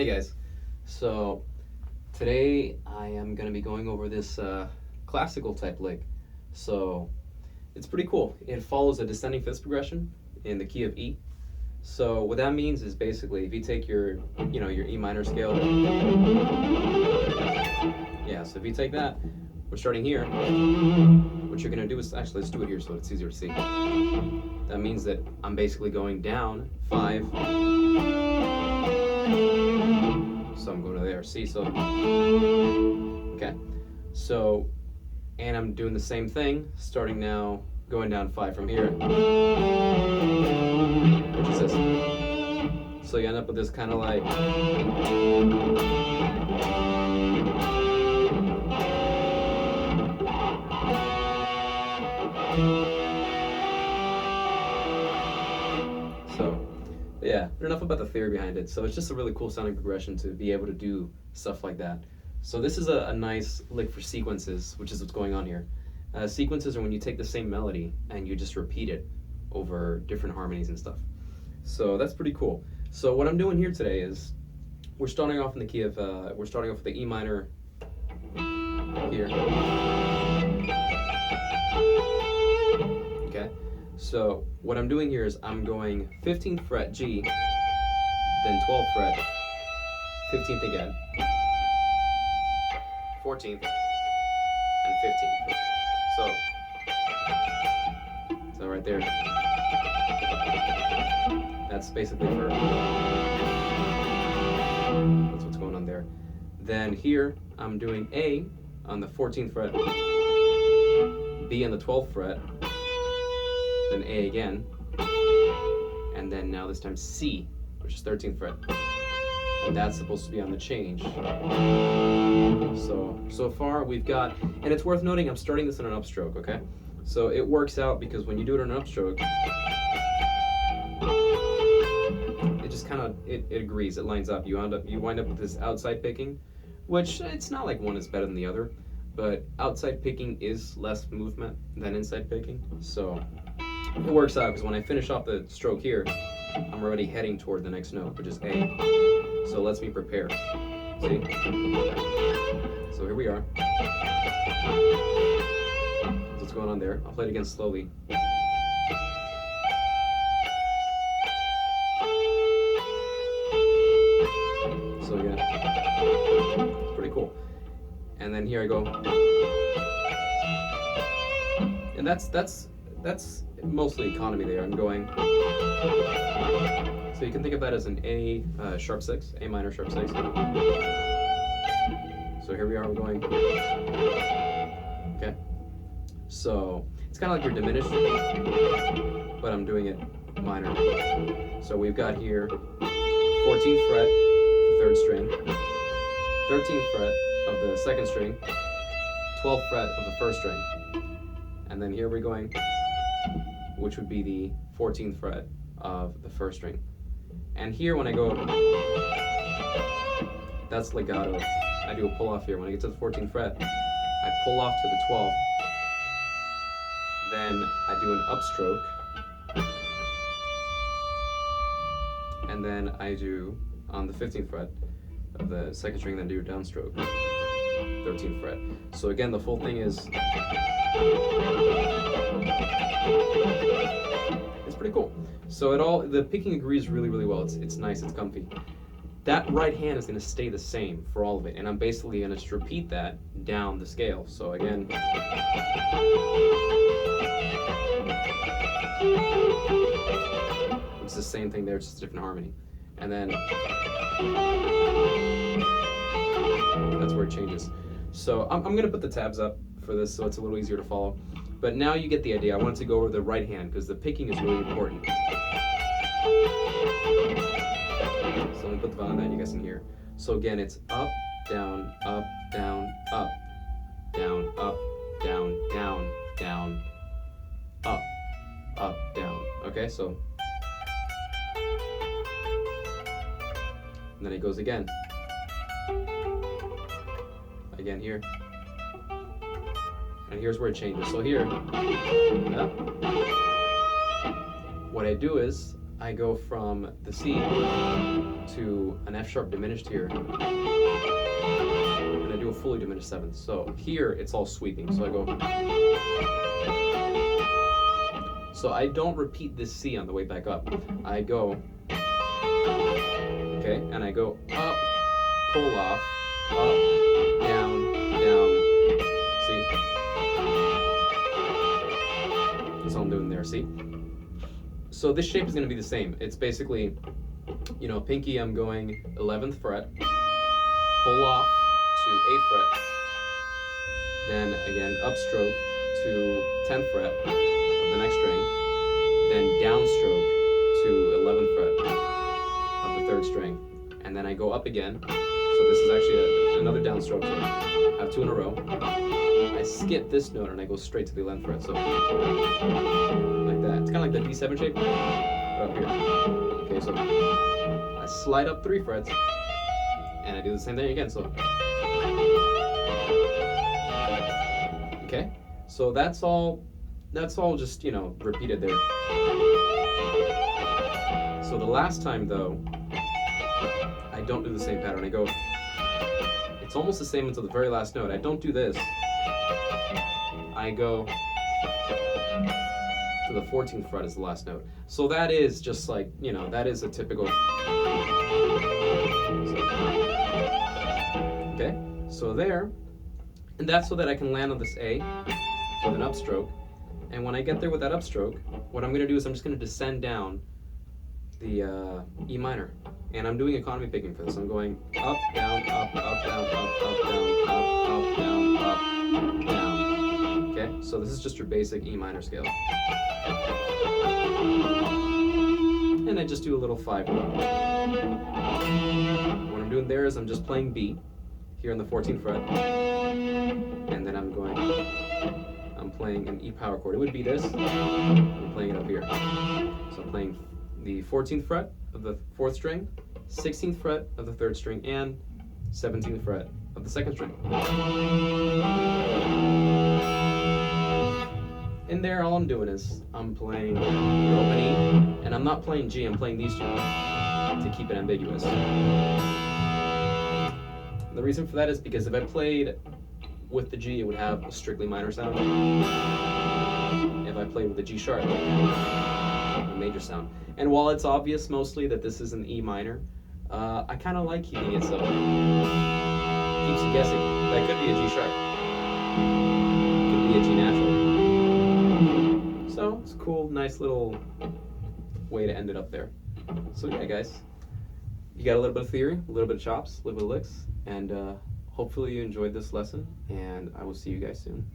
Hey guys, so today I am going to be going over this classical type lick. So it's pretty cool. It follows a descending fifth progression in the key of E. So what that means is basically if you take your E minor scale, yeah. So if you take that, we're starting here. What you're going to do is actually let's do it here so it's easier to see. That means that I'm basically going down 5. So I'm going to there. See, so okay. So and I'm doing the same thing, starting now, going down 5 from here. Which is this. So you end up with this kind of like yeah, enough about the theory behind it. So it's just a really cool sounding progression to be able to do stuff like that. So this is a nice lick for sequences, which is what's going on here. Sequences are when you take the same melody and you just repeat it over different harmonies and stuff. So that's pretty cool. So what I'm doing here today is we're starting off in the key of, we're starting off with the E minor here. Okay. So what I'm doing here is I'm going 15th fret G, then 12th fret, 15th again, 14th, and 15th. So right there, that's basically for, that's what's going on there. Then here, I'm doing A on the 14th fret, B on the 12th fret, then A again, and then now this time C, which is 13th fret, and that's supposed to be on the change. So far we've got, and it's worth noting I'm starting this in an upstroke, okay? So it works out because when you do it in an upstroke, it just kind of, it agrees, it lines up. You wind up with this outside picking, which it's not like one is better than the other, but outside picking is less movement than inside picking, so it works out because when I finish off the stroke here, I'm already heading toward the next note, which is A. So it lets me prepare. See? So here we are. That's what's going on there. I'll play it again slowly. So again, it's pretty cool. And then here I go. And that's mostly economy there. I'm going, so you can think of that as an A sharp 6, A minor sharp 6. So here we are, we're going, okay. So it's kind of like your diminished, but I'm doing it minor. So we've got here 14th fret, the 3rd string, 13th fret of the 2nd string, 12th fret of the 1st string, and then here we're going, which would be the 14th fret of the 1st string. And here when I go, that's legato. I do a pull off here. When I get to the 14th fret, I pull off to the 12th. Then I do an upstroke. And then I do, on the 15th fret of the 2nd string, then do a downstroke, 13th fret. So again, the full thing is, it's pretty cool. So the picking agrees really, really well. It's nice, it's comfy. That right hand is going to stay the same for all of it, and I'm basically going to just repeat that down the scale. So again, it's the same thing there, it's just a different harmony. And then that's where it changes. So I'm going to put the tabs up for this so it's a little easier to follow. But now you get the idea. I wanted to go over the right hand because the picking is really important. So let me put the volume down, you guys can hear. So again, it's up, down, up, down, up, down, up, down, down, down, up, down. Okay, so. And then it goes again. Again here. And here's where it changes. So here, what I do is I go from the C to an F sharp diminished here, and I do a fully diminished seventh. So here it's all sweeping. So I go. So I don't repeat this C on the way back up. I go, okay, and I go up, pull off, up, down, down. See? That's all I'm doing there. See? So this shape is going to be the same. It's basically, you know, pinky, I'm going 11th fret, pull off to 8th fret, then again upstroke to 10th fret of the next string, then downstroke to 11th fret of the third string, and then I go up again. So this is actually another downstroke, so I have 2 in a row. I skip this note and I go straight to the 11th fret, so like that. It's kind of like the D7 shape, but up here. Okay, so I slide up 3 frets, and I do the same thing again, so. Okay, so that's all just, you know, repeated there. So the last time though, I don't do the same pattern. I go, it's almost the same until the very last note. I don't do this. I go to the 14th fret as the last note. So that is just like, you know, that is a typical. Okay, so there, and that's so that I can land on this A with an upstroke. And when I get there with that upstroke, what I'm going to do is I'm just going to descend down the E minor. And I'm doing economy picking for this. I'm going up, down, up, up, down, up, up, down, up, down, up, down. Okay, so this is just your basic E minor scale. And I just do a little 5 note. What I'm doing there is I'm just playing B here on the 14th fret. And then I'm playing an E power chord. It would be this. I'm playing it up here. So I'm playing the 14th fret of the 4th string, 16th fret of the 3rd string, and 17th fret of the 2nd string. In there, all I'm doing is I'm playing the open E, and I'm not playing G, I'm playing these two to keep it ambiguous. The reason for that is because if I played with the G, it would have a strictly minor sound. If I played with the G sharp, it would have a major sound. And while it's obvious mostly that this is an E minor, I kind of like keeping it so. Keeps you guessing. That could be a G sharp. Could be a G natural. So it's a cool, nice little way to end it up there. So yeah, guys, you got a little bit of theory, a little bit of chops, a little bit of licks, and hopefully you enjoyed this lesson, and I will see you guys soon.